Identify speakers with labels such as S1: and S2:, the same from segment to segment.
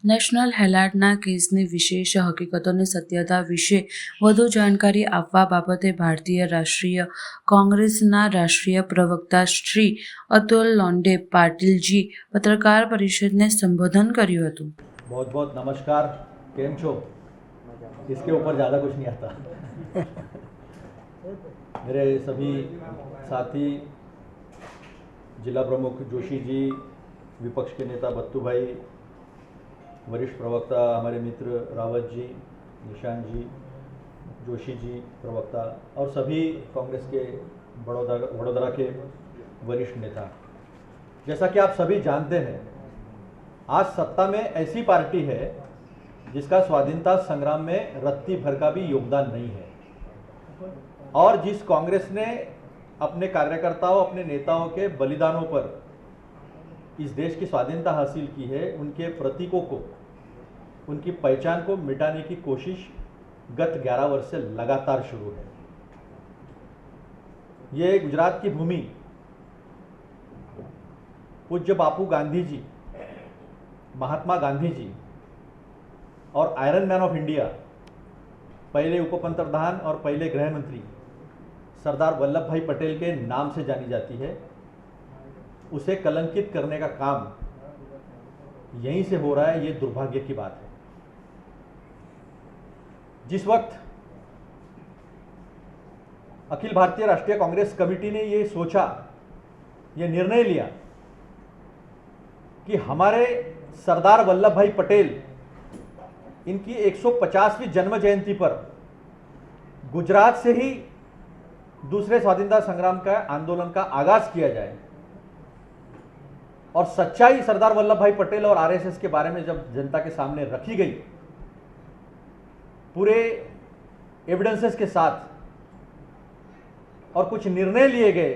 S1: National હેરાલ્ડના કેસની વિશેષ હકીકતોની સત્યતા વિશે વધુ જાણકારી આપવા બાબતે ભારતીય રાષ્ટ્રીય કોંગ્રેસના રાષ્ટ્રીય પ્રવક્તા શ્રી અતુલ લોંડે પાટીલજી પત્રકાર પરિષદને સંબોધન કર્યું હતું।
S2: बहुत बहुत नमस्कार। केम छो? इसके ऊपर ज़्यादा कुछ नहीं आता। मेरे सभी साथी, जिला प्रमुख जोशी जी, विपक्ष के नेता बत्तू भाई, वरिष्ठ प्रवक्ता हमारे मित्र रावत जी, निशान जी, जोशी जी प्रवक्ता और सभी कांग्रेस के वडोदरा के वरिष्ठ नेता, जैसा कि आप सभी जानते हैं, आज सत्ता में ऐसी पार्टी है जिसका स्वाधीनता संग्राम में रत्ती भर का भी योगदान नहीं है और जिस कांग्रेस ने अपने कार्यकर्ताओं, अपने नेताओं के बलिदानों पर इस देश की स्वाधीनता हासिल की है, उनके प्रतीकों को, उनकी पहचान को मिटाने की कोशिश गत 11 वर्ष से लगातार शुरू है। ये गुजरात की भूमि पूज्य बापू गांधी जी, महात्मा गांधी जी और आयरन मैन ऑफ इंडिया, पहले उप पंतप्रधान और पहले गृह मंत्री सरदार वल्लभ भाई पटेल के नाम से जानी जाती है। उसे कलंकित करने का काम यहीं से हो रहा है, ये दुर्भाग्य की बात है। जिस वक्त अखिल भारतीय राष्ट्रीय कांग्रेस कमेटी ने ये सोचा, ये निर्णय लिया कि हमारे सरदार वल्लभ भाई पटेल इनकी 150वीं जन्म जयंती पर गुजरात से ही दूसरे स्वाधीनता संग्राम का आंदोलन का आगाज किया जाए और सच्चाई सरदार वल्लभ भाई पटेल और आरएसएस के बारे में जब जनता के सामने रखी गई, पूरे एविडेंसेस के साथ, और कुछ निर्णय लिए गए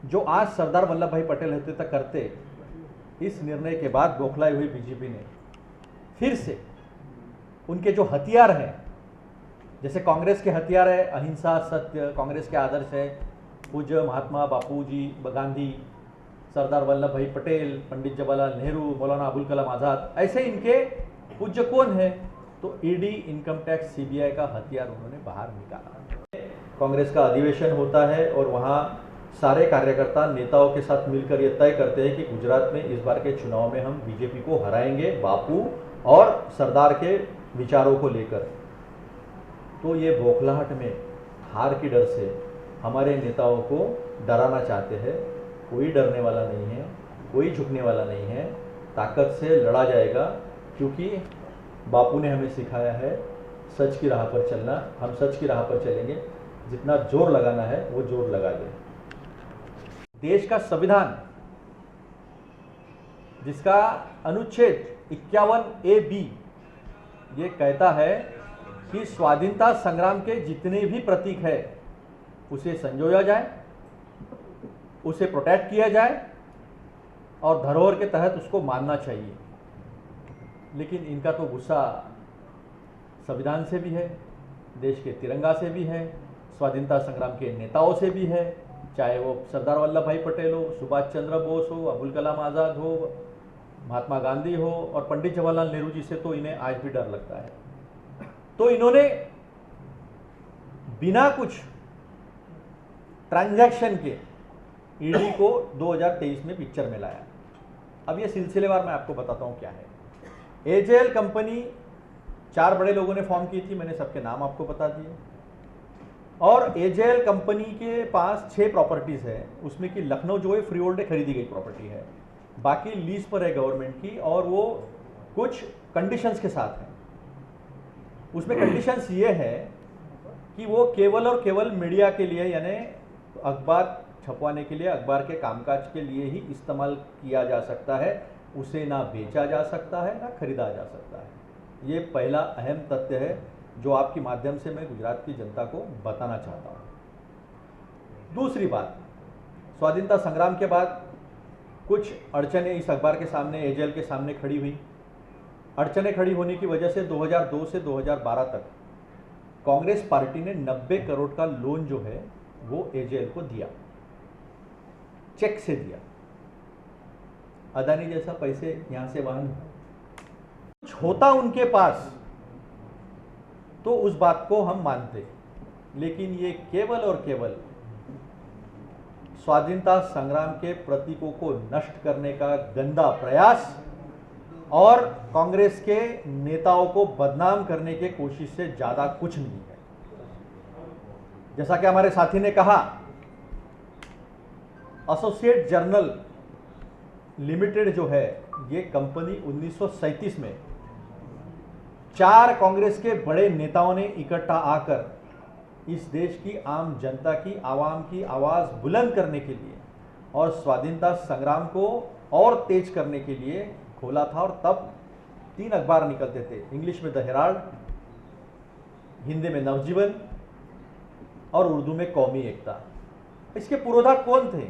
S2: जो आज सरदार वल्लभ भाई पटेल होते तक करते, इस निर्णय के बाद बौखलाई हुई बीजेपी ने फिर से उनके जो हथियार हैं, जैसे कांग्रेस के हथियार है अहिंसा, सत्य, कांग्रेस के आदर्श है पूज्य महात्मा बापू जी गांधी, सरदार वल्लभ भाई पटेल, पंडित जवाहरलाल नेहरू, मौलाना अबुल कलाम आज़ाद, ऐसे इनके पूज्य कौन है? तो ईडी, इनकम टैक्स, सीबीआई का हथियार उन्होंने बाहर निकाला। कांग्रेस का अधिवेशन होता है और वहाँ सारे कार्यकर्ता नेताओं के साथ मिलकर यह तय करते हैं कि गुजरात में इस बार के चुनाव में हम बीजेपी को हराएंगे बापू और सरदार के विचारों को लेकर। तो ये बौखलाहट में, हार की डर से हमारे नेताओं को डराना चाहते हैं। कोई डरने वाला नहीं है, कोई झुकने वाला नहीं है, ताकत से लड़ा जाएगा, क्योंकि बापू ने हमें सिखाया है सच की राह पर चलना। हम सच की राह पर चलेंगे, जितना जोर लगाना है वो जोर लगा दें। देश का संविधान, जिसका अनुच्छेद 51A(b) ये कहता है कि स्वाधीनता संग्राम के जितने भी प्रतीक है उसे संजोया जाए, उसे प्रोटेक्ट किया जाए और धरोहर के तहत उसको मानना चाहिए। लेकिन इनका तो गुस्सा संविधान से भी है, देश के तिरंगा से भी है, स्वाधीनता संग्राम के नेताओं से भी है, चाहे वो सरदार वल्लभ भाई पटेल हो, सुभाष चंद्र बोस हो, अबुल कलाम आज़ाद हो, महात्मा गांधी हो और पंडित जवाहरलाल नेहरू जी से तो इन्हें आज भी डर लगता है। तो इन्होंने बिना कुछ ट्रांजैक्शन के ईडी को 2023 में पिक्चर में लाया। अब ये सिलसिलेवार मैं आपको बताता हूँ क्या है। एजेएल कंपनी 4 बड़े लोगों ने फॉर्म की थी, मैंने सबके नाम आपको बता दिए। और एजेएल कंपनी के पास 6 प्रॉपर्टीज है, उसमें कि लखनऊ जो है फ्री होल्ड खरीदी गई प्रॉपर्टी है, बाकी लीज पर है गवर्नमेंट की, और वो कुछ कंडीशंस के साथ है। उसमें कंडीशंस ये है कि वो केवल और केवल मीडिया के लिए, यानी अखबार छपवाने के लिए, अखबार के कामकाज के लिए ही इस्तेमाल किया जा सकता है, उसे ना बेचा जा सकता है ना खरीदा जा सकता है। ये पहला अहम तथ्य है जो आपके माध्यम से मैं गुजरात की जनता को बताना चाहता हूँ। दूसरी बात, स्वाधीनता संग्राम के बाद कुछ अड़चनें इस अखबार के सामने, एजेएल के सामने खड़ी हुई। अड़चनें खड़ी होने की वजह से 2002 से 2012 तक कांग्रेस पार्टी ने 90 करोड़ का लोन जो है वो एजेएल को दिया, चेक से दिया। अदानी जैसा पैसे यहाँ से वहाँ नहीं। कुछ होता उनके पास तो उस बात को हम मानते, लेकिन ये केवल और केवल स्वाधीनता संग्राम के प्रतीकों को नष्ट करने का गंदा प्रयास और कांग्रेस के नेताओं को बदनाम करने की कोशिश से ज्यादा कुछ नहीं है। जैसा कि हमारे साथी ने कहा, एसोसिएट जर्नल लिमिटेड जो है, ये कंपनी 1937 में 4 कांग्रेस के बड़े नेताओं ने इकट्ठा आकर इस देश की आम जनता की, आवाम की आवाज़ बुलंद करने के लिए और स्वाधीनता संग्राम को और तेज करने के लिए खोला था। और तब 3 अखबार निकलते थे, इंग्लिश में द हेराल्ड, हिंदी में नवजीवन और उर्दू में कौमी एकता। इसके पुरोधा कौन थे?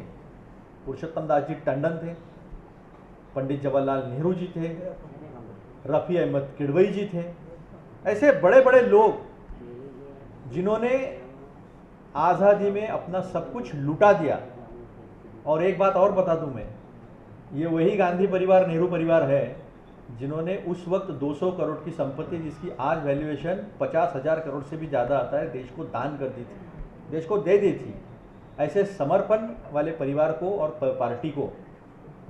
S2: पुरुषोत्तम दास जी टंडन थे, पंडित जवाहरलाल नेहरू जी थे, रफ़ी अहमद किडवई जी थे। ऐसे बड़े बड़े लोग जिन्होंने आज़ादी में अपना सब कुछ लुटा दिया। और एक बात और बता दूं मैं, ये वही गांधी परिवार, नेहरू परिवार है जिन्होंने उस वक्त 200 करोड़ की संपत्ति, जिसकी आज वैल्यूएशन 50,000 करोड़ से भी ज़्यादा आता है, देश को दान कर दी थी, देश को दे दी थी। ऐसे समर्पण वाले परिवार को और पार्टी को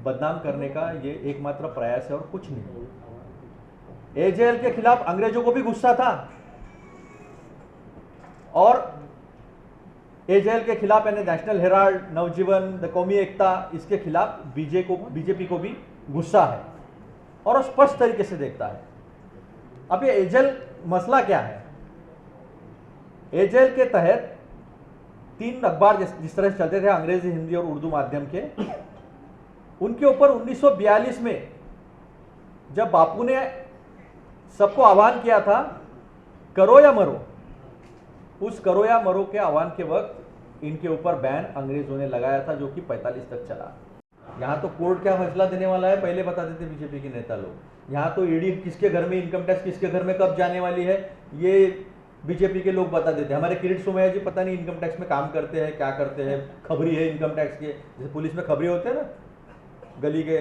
S2: बदनाम करने का ये एकमात्र प्रयास है और कुछ नहीं। एजेएल के खिलाफ अंग्रेजों को भी गुस्सा था और एजेएल के खिलाफ यानी नेशनल हेराल्ड, नवजीवन, द कौमी एकता, इसके खिलाफ बीजेपी को भी गुस्सा है और स्पष्ट तरीके से देखता है। अब ये एजेएल मसला क्या है? एजेएल के तहत 3 अखबार जिस तरह से चलते थे, अंग्रेजी, हिंदी और उर्दू माध्यम के, उनके ऊपर 1942 में जब बापू ने सबको आह्वान किया था करो या मरो, उस करो या मरो के आह्वान के वक्त इनके ऊपर बैन अंग्रेजों ने लगाया था, जो कि 45 तक चला। यहाँ तो कोर्ट क्या फैसला देने वाला है पहले बता देते बीजेपी के नेता लोग। यहाँ तो ईडी किसके घर में, इनकम टैक्स किसके घर में कब जाने वाली है, ये बीजेपी के लोग बता देते हैं। हमारे किरीट सोमैया जी पता नहीं इनकम टैक्स में काम करते हैं, क्या करते हैं, खबरी है इनकम टैक्स के। जैसे पुलिस में खबरी होते हैं ना, गली के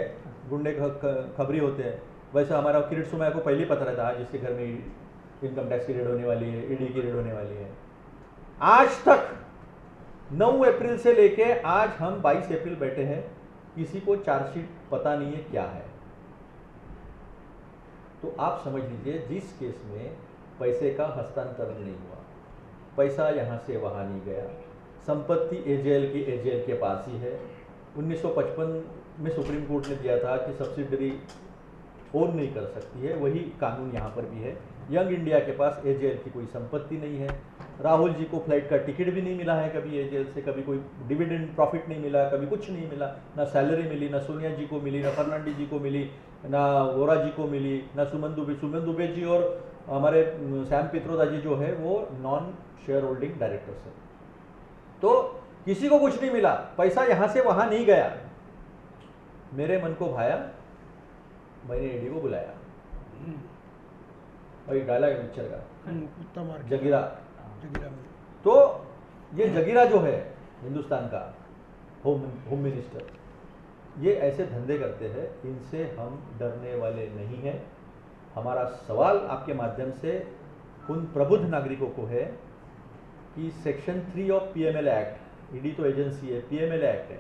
S2: गुंडे खबरी होते हैं, वैसे हमारा किरीट सोमैया को पहले ही पता रहता है जिसके घर में इनकम टैक्स की रेड होने वाली है, ईडी की रेड होने वाली है। आज तक 9 अप्रैल से लेके आज हम 22 अप्रैल बैठे हैं, किसी को चार्जशीट पता नहीं है क्या है। तो आप समझ लीजिए, जिस केस में पैसे का हस्तांतरण नहीं हुआ, पैसा यहाँ से वहाँ नहीं गया, संपत्ति एजेएल के पास ही है। 1955 में सुप्रीम कोर्ट ने दिया था कि सब्सिडरी ओन नहीं कर सकती है, वही कानून यहाँ पर भी है। यंग इंडिया के पास एजेएल की कोई संपत्ति नहीं है। राहुल जी को फ्लाइट का टिकट भी नहीं मिला है कभी एजेएल से, कभी कोई डिविडेंड प्रॉफिट नहीं मिला, कभी कुछ नहीं मिला, ना सैलरी मिली, ना सोनिया जी को मिली, ना फर्नांडिस जी को मिली, ना वोरा जी को मिली, ना सुमन दुबे जी और हमारे सैम पित्रोदा जी जो है वो नॉन शेयर होल्डिंग डायरेक्टर्स है। तो किसी को कुछ नहीं मिला, पैसा यहाँ से वहाँ नहीं गया। मेरे मन को भाया, मैंने ईडी को बुलाया और ये डायलॉग पिक्चर का जगीरा। तो ये जगीरा जो है हिंदुस्तान का होम मिनिस्टर, ये ऐसे धंधे करते हैं, इनसे हम डरने वाले नहीं हैं। हमारा सवाल आपके माध्यम से उन प्रबुद्ध नागरिकों को है कि section 3 of PML act, ED तो एजेंसी है, पीएमएल एक्ट है,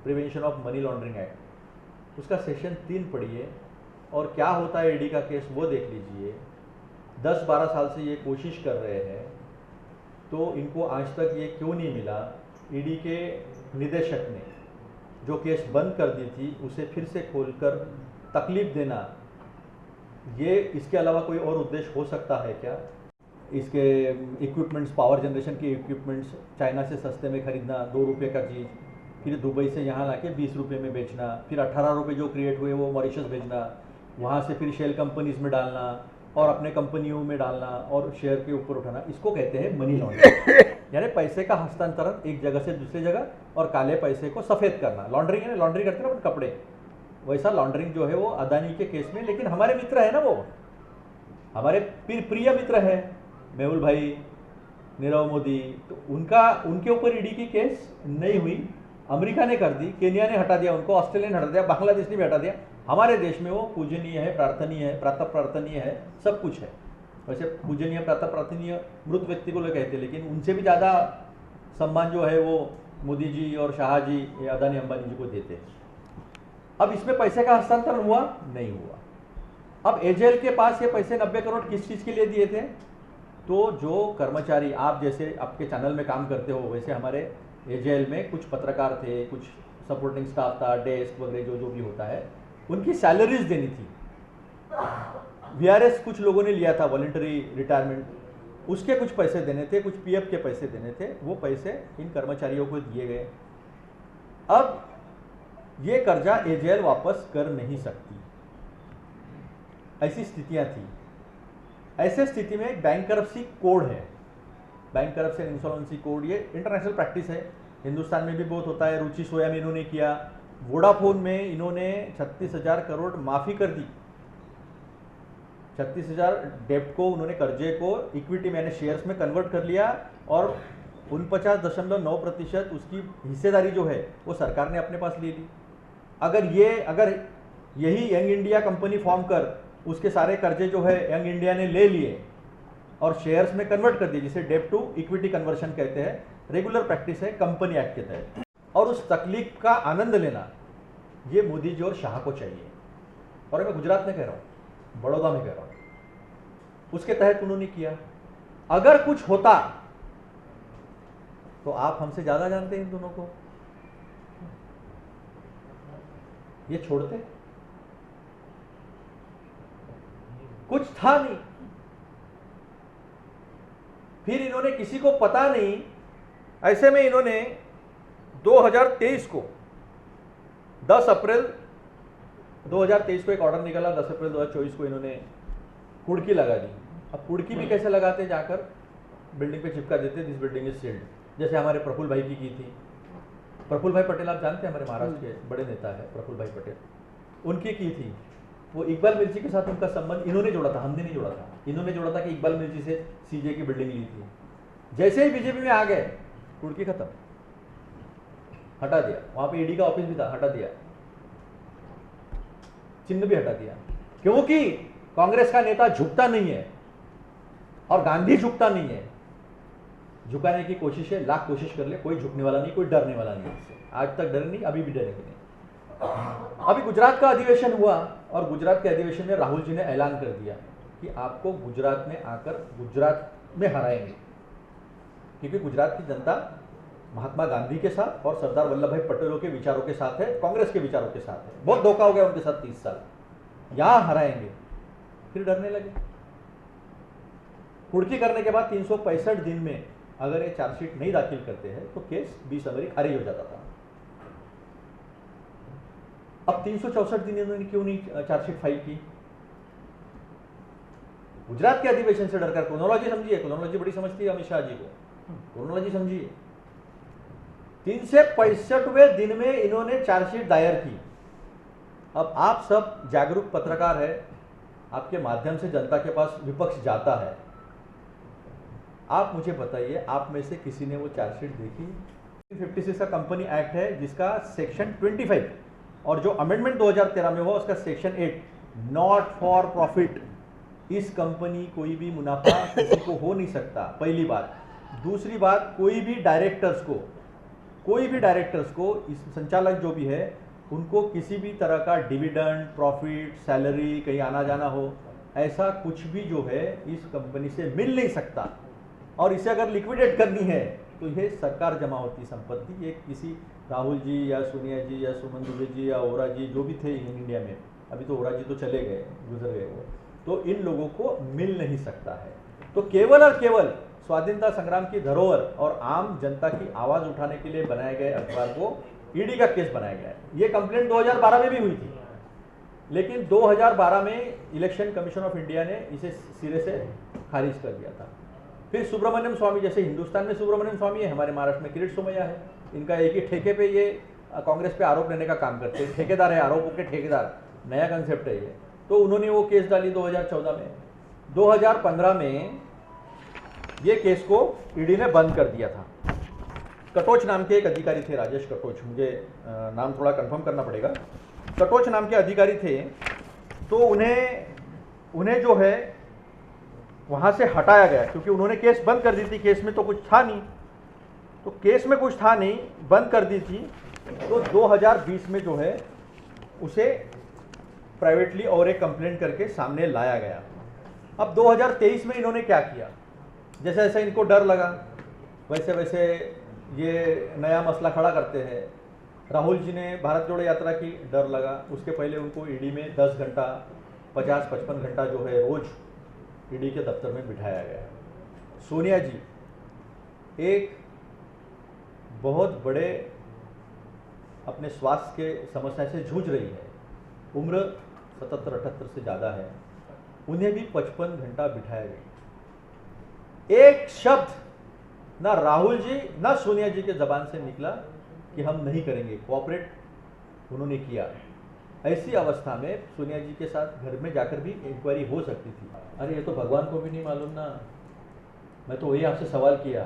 S2: prevention of money laundering act, उसका सेक्शन 3 पढ़िए और क्या होता है ईडी का केस वो देख लीजिए। 10-12 साल से ये कोशिश कर रहे हैं, तो इनको आज तक ये क्यों नहीं मिला? ईडी के निदेशक ने जो केस बंद कर दी थी उसे फिर से खोलकर तकलीफ देना, ये इसके अलावा कोई और उद्देश्य हो सकता है क्या? इसके इक्विपमेंट्स, पावर जनरेशन के इक्विपमेंट्स चाइना से सस्ते में खरीदना, 2 रुपये का चीज़, फिर दुबई से यहाँ लाके 20 रुपये में बेचना, फिर 18 रुपये जो क्रिएट हुए वो मॉरिशस भेजना, वहाँ से फिर शेल कंपनीज में डालना और अपने कंपनियों में डालना और शेयर के ऊपर उठाना, इसको कहते हैं मनी लॉन्ड्रिंग। यानी पैसे का हस्तांतरण एक जगह से दूसरी जगह और काले पैसे को सफ़ेद करना। लॉन्ड्रिंग है, लॉन्ड्री करते हैं ना कपड़े, वैसा लॉन्ड्रिंग जो है वो अदानी के केस में, लेकिन हमारे मित्र है ना, वो हमारे प्रिय मित्र है, मेहुल भाई, नीरव मोदी, तो उनके ऊपर ईडी की केस नहीं हुई। अमेरिका ने कर दी, केनिया ने हटा दिया उनको, ऑस्ट्रेलिया ने हटा दिया, बांग्लादेश ने भी हटा दिया, हमारे देश में वो पूजनीय है, प्रार्थनीय है, प्रातः प्रार्थनीय है, सब कुछ है। वैसे पूजनीय प्रातः प्रार्थनीय मृत व्यक्ति को लोग कहते हैं, लेकिन उनसे भी ज़्यादा सम्मान जो है वो मोदी जी और शाह जी या अदानी अंबानी जी को देते हैं। अब इसमें पैसे का हस्तांतरण हुआ नहीं हुआ। अब एजेएल के पास ये पैसे 90 करोड़ किस चीज़ के लिए दिए थे? तो जो कर्मचारी, आप जैसे आपके चैनल में काम करते हो वैसे हमारे एजेएल में कुछ पत्रकार थे, कुछ सपोर्टिंग स्टाफ था, डेस्क वगैरह जो भी होता है, उनकी सैलरीज देनी थी। वीआरएस कुछ लोगों ने लिया था, वॉलंटरी रिटायरमेंट, उसके कुछ पैसे देने थे, कुछ पीएफ के पैसे देने थे, वो पैसे इन कर्मचारियों को दिए गए। अब ये कर्जा एजेएल वापस कर नहीं सकती, ऐसी स्थितियां थी। ऐसे स्थिति में एक बैंकरप्सी कोड है, बैंकरप्सी एंड इंसॉल्वेंसी कोड, ये इंटरनेशनल प्रैक्टिस है, हिंदुस्तान में भी बहुत होता है। रुचि सोया में इन्होंने किया, वोडाफोन में इन्होंने 36,000 करोड़ माफ़ी कर दी। 36,000 डेब्ट को, उन्होंने कर्जे को इक्विटी में यानी शेयर्स में कन्वर्ट कर लिया और 49.9% उसकी हिस्सेदारी जो है वो सरकार ने अपने पास ले ली। अगर यही यंग इंडिया कंपनी फॉर्म कर उसके सारे कर्जे जो है यंग इंडिया ने ले लिए और शेयर्स में कन्वर्ट कर दिए, जिसे डेब्ट टू इक्विटी कन्वर्शन कहते हैं, रेगुलर प्रैक्टिस है कंपनी एक्ट के तहत। और उस तकलीफ का आनंद लेना ये मोदी जी और शाह को चाहिए। और मैं गुजरात में कह रहा हूँ, बड़ौदा में कह रहा हूँ, उसके तहत उन्होंने किया। अगर कुछ होता तो आप हमसे ज्यादा जानते हैं इन दोनों को, ये छोड़ते? कुछ था नहीं। फिर इन्होंने, किसी को पता नहीं, ऐसे में इन्होंने 2023 को 10 अप्रैल 2023 को एक ऑर्डर निकला, 10 अप्रैल 2024 को इन्होंने कुड़की लगा दी। अब कुड़की भी कैसे लगाते? जाकर बिल्डिंग पे चिपका देते, दिस बिल्डिंग इज सील्ड, जैसे हमारे प्रफुल्ल भाई की थी। प्रफुल्ल भाई पटेल आप जानते हैं, हमारे महाराष्ट्र के बड़े नेता है प्रफुल्ल भाई पटेल, उनकी की थी। वो इकबाल मिर्ची के साथ उनका संबंध इन्होंने जोड़ा था, हमने नहीं जोड़ा था। इन्होंने जोड़ा था कि इकबाल मिर्ची से सीजे की बिल्डिंग ली थी। जैसे ही बीजेपी में आ गए, कुड़की खत्म, हटा दिया। वहां पे ईडी का ऑफिस भी था, हटा दिया, चिन्ह भी हटा दिया, क्योंकि कांग्रेस का नेता झुकता नहीं है और गांधी झुकता नहीं है। झुकाने की कोशिश है, लाख कोशिश कर ले, कोई झुकने वाला नहीं, कोई डरने वाला नहीं इससे। आज तक डरे नहीं, अभी भी डरेंगे नहीं। अभी गुजरात का अधिवेशन हुआ और गुजरात के अधिवेशन में राहुल जी ने ऐलान कर दिया कि आपको गुजरात में आकर गुजरात में हराएंगे, क्योंकि गुजरात की जनता महात्मा गांधी के साथ और सरदार वल्लभ भाई पटेलों के विचारों के साथ है, कांग्रेस के विचारों के साथ है। बहुत धोखा हो गया उनके साथ 30 साल, यहां हराएंगे। फिर डरने लगे। कुर्की करने के बाद 365 दिन में अगर ये चार्जशीट नहीं दाखिल करते हैं तो केस 20 जनवरी खारिज हो जाता था। अब 364 दिन इन्होंने क्यों नहीं चार्जशीट फाइल की? गुजरात के अधिवेशन से डरकर। क्रोनोलॉजी समझिए, क्रोनोलॉजी बड़ी समझती है अमित शाह जी को, क्रोनोलॉजी समझिए। 365वें दिन में इन्होंने चार्जशीट दायर की। अब आप सब जागरूक पत्रकार है, आपके माध्यम से जनता के पास विपक्ष जाता है, आप मुझे बताइए, आप में से किसी ने वो चार्जशीट देखी? 56 का कंपनी एक्ट है जिसका सेक्शन 25 और जो अमेंडमेंट 2013 में हुआ उसका सेक्शन 8 नॉट फॉर प्रॉफिट। इस कंपनी कोई भी मुनाफा किसी को हो नहीं सकता, पहली बात। दूसरी बात, कोई भी डायरेक्टर्स को इस संचालक जो भी है उनको किसी भी तरह का डिविडेंड, प्रॉफिट, सैलरी, कहीं आना जाना हो, ऐसा कुछ भी जो है इस कंपनी से मिल नहीं सकता। और इसे अगर लिक्विडेट करनी है तो ये सरकार जमा होती संपत्ति, ये किसी राहुल जी या सोनिया जी या सुमन दुबे जी या ओरा जी जो भी थे इंडिया में, अभी तो ओरा जी तो चले गए, गुजर गए वो, तो इन लोगों को मिल नहीं सकता है। तो केवल और केवल स्वाधीनता संग्राम की धरोहर और आम जनता की आवाज़ उठाने के लिए बनाए गए अखबार को ईडी का केस बनाया गया है। ये कंप्लेंट 2012 में भी हुई थी, लेकिन 2012 में इलेक्शन कमीशन ऑफ इंडिया ने इसे सिरे से खारिज कर दिया था। फिर सुब्रमण्यम स्वामी, जैसे हिंदुस्तान में सुब्रमण्यम स्वामी है, हमारे महाराष्ट्र में किरीट सोमैया है, इनका एक ही ठेके पे ये कांग्रेस पे आरोप लेने का काम करते हैं। ठेकेदार है, आरोपों के ठेकेदार, नया कंसेप्ट है ये। तो उन्होंने वो केस डाली 2014 में। 2015 में ये केस को ईडी ने बंद कर दिया था। कटोच नाम के एक अधिकारी थे, राजेश कटोच, मुझे नाम थोड़ा कंफर्म करना पड़ेगा। कटोच नाम के अधिकारी थे, तो उन्हें जो है वहाँ से हटाया गया, क्योंकि उन्होंने केस बंद कर दी थी। केस में तो कुछ था नहीं, तो केस में कुछ था नहीं, बंद कर दी थी। तो 2020 में जो है उसे प्राइवेटली और एक कंप्लेंट करके सामने लाया गया। अब 2023 में इन्होंने क्या किया, जैसे जैसे इनको डर लगा वैसे वैसे ये नया मसला खड़ा करते हैं। राहुल जी ने भारत जोड़ो यात्रा की, डर लगा। उसके पहले उनको ईडी में 10 घंटा 50-55 घंटा जो है रोज ईडी के दफ्तर में बिठाया गया। सोनिया जी एक बहुत बड़े अपने स्वास्थ्य के समस्या से जूझ रही है, उम्र 77-78 से ज़्यादा है, उन्हें भी 55 घंटा बिठाया गया। एक शब्द ना राहुल जी ना सोनिया जी के जबान से निकला कि हम नहीं करेंगे, कोऑपरेट उन्होंने किया। ऐसी अवस्था में सोनिया जी के साथ घर में जाकर भी इंक्वायरी हो सकती थी। अरे ये तो भगवान को भी नहीं मालूम ना। मैं तो वही आपसे सवाल किया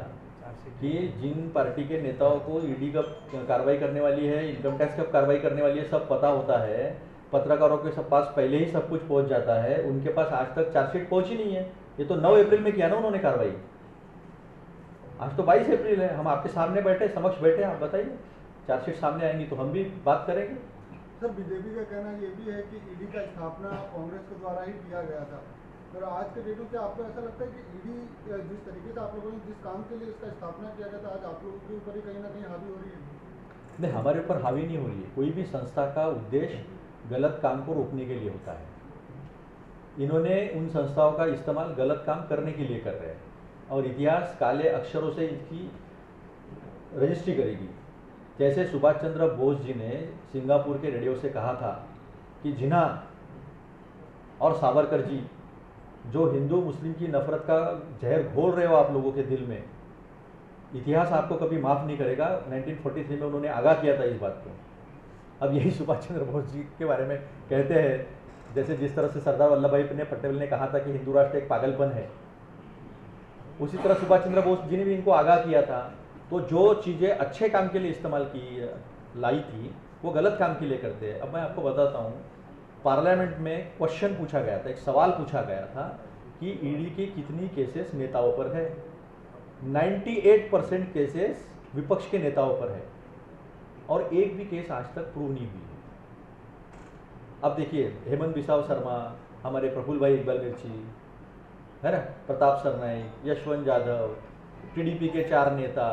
S2: कि जिन पार्टी के नेताओं को ईडी कब कार्रवाई करने वाली है, इनकम टैक्स कब कार्रवाई करने वाली है, सब पता होता है, पत्रकारों के सब पास पहले ही सब कुछ पहुंच जाता है, उनके पास आज तक चार्जशीट पहुंची नहीं है। ये तो 9 अप्रैल में किया ना उन्होंने कार्रवाई, आज तो 22 अप्रैल है। हम आपके सामने बैठे, समक्ष बैठे, आप बताइए चार्जशीट सामने आएंगी तो हम भी बात करेंगे।
S3: सर, बीजेपी का कहना ये भी है कि ईडी का स्थापना कांग्रेस के द्वारा ही किया गया था, और आज के डेट में आपको ऐसा लगता है कि ईडी जिस तरीके से आप लोगों ने जिस काम के लिए इसका स्थापना किया गया था, आज आप लोगों के ऊपर ही कहीं ना कहीं हावी हो रही है?
S2: नहीं, हमारे ऊपर हावी नहीं हो रही है। कोई भी संस्था का उद्देश्य गलत काम को रोकने के लिए होता है। इन्होंने उन संस्थाओं का इस्तेमाल गलत काम करने के लिए कर रहे हैं, और इतिहास काले अक्षरों से इसकी रजिस्ट्री करेगी। जैसे सुभाष चंद्र बोस जी ने सिंगापुर के रेडियो से कहा था कि जिन्ना और सावरकर जी जो हिंदू मुस्लिम की नफरत का जहर घोल रहे हो आप लोगों के दिल में, इतिहास आपको कभी माफ़ नहीं करेगा। 1943 में उन्होंने आगाह किया था इस बात को। अब यही सुभाष चंद्र बोस जी के बारे में कहते हैं, जैसे जिस तरह से सरदार वल्लभ भाई पटेल ने कहा था कि हिंदू राष्ट्र एक पागलपन है, उसी तरह सुभाष चंद्र बोस जी ने भी इनको आगाह किया था। तो जो चीज़ें अच्छे काम के लिए इस्तेमाल की लाई थी वो गलत काम के लिए करते हैं। अब मैं आपको बताता हूँ, पार्लियामेंट में क्वेश्चन पूछा गया था, एक सवाल पूछा गया था कि ईडी के कितनी केसेस नेताओं पर है। 98% केसेस विपक्ष के नेताओं पर है, और एक भी केस आज तक प्रूव नहीं हुई है। अब देखिए, हेमंत बिसाव शर्मा, हमारे प्रफुल्ल भाई इकबाल मिर्ची है ना, प्रताप सरनाईक, यशवंत यादव, टीडीपी के 4 नेता,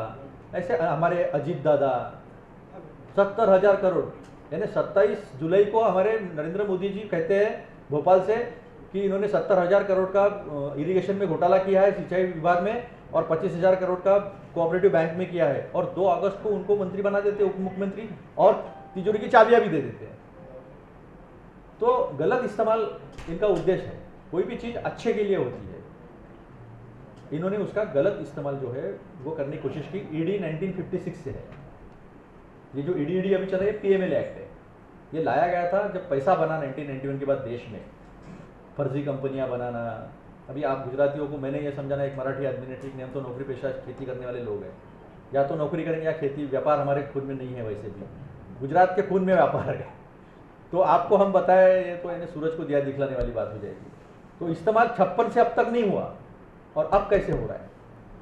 S2: ऐसे हमारे अजीत दादा, 70,000 करोड़, यानी 27 जुलाई को हमारे नरेंद्र मोदी जी कहते हैं भोपाल से कि इन्होंने 70,000 करोड़ का इरिगेशन में घोटाला किया है सिंचाई विभाग में, और 25,000 करोड़ का कोऑपरेटिव बैंक में किया है, और 2 अगस्त को उनको मंत्री बना देते, उप मुख्यमंत्री, और तिजोरी की चाबियां भी दे देते हैं। तो गलत इस्तेमाल इनका उद्देश्य है। कोई भी चीज़ अच्छे के लिए होती है, इन्होंने उसका गलत इस्तेमाल जो है वो करने की कोशिश की। ईडी 1956 से है। ये जो ईडी अभी चल रही है, पीएमएल एक्ट है, ये लाया गया था जब पैसा बना 1991 के बाद देश में, फर्जी कंपनियां बनाना। अभी आप गुजरातियों को मैंने ये समझाना, एक मराठी आदमी ने, ठीक नहीं, हम तो नौकरी पेशा खेती करने वाले लोग हैं, या तो नौकरी करेंगे या खेती, व्यापार हमारे खून में नहीं है। वैसे भी गुजरात के खून में व्यापार है, तो आपको हम बताएं ये तो यानी सूरज को दिया दिखलाने वाली बात हो जाएगी। तो इस्तेमाल 56 से अब तक नहीं हुआ, और अब कैसे हो रहा है?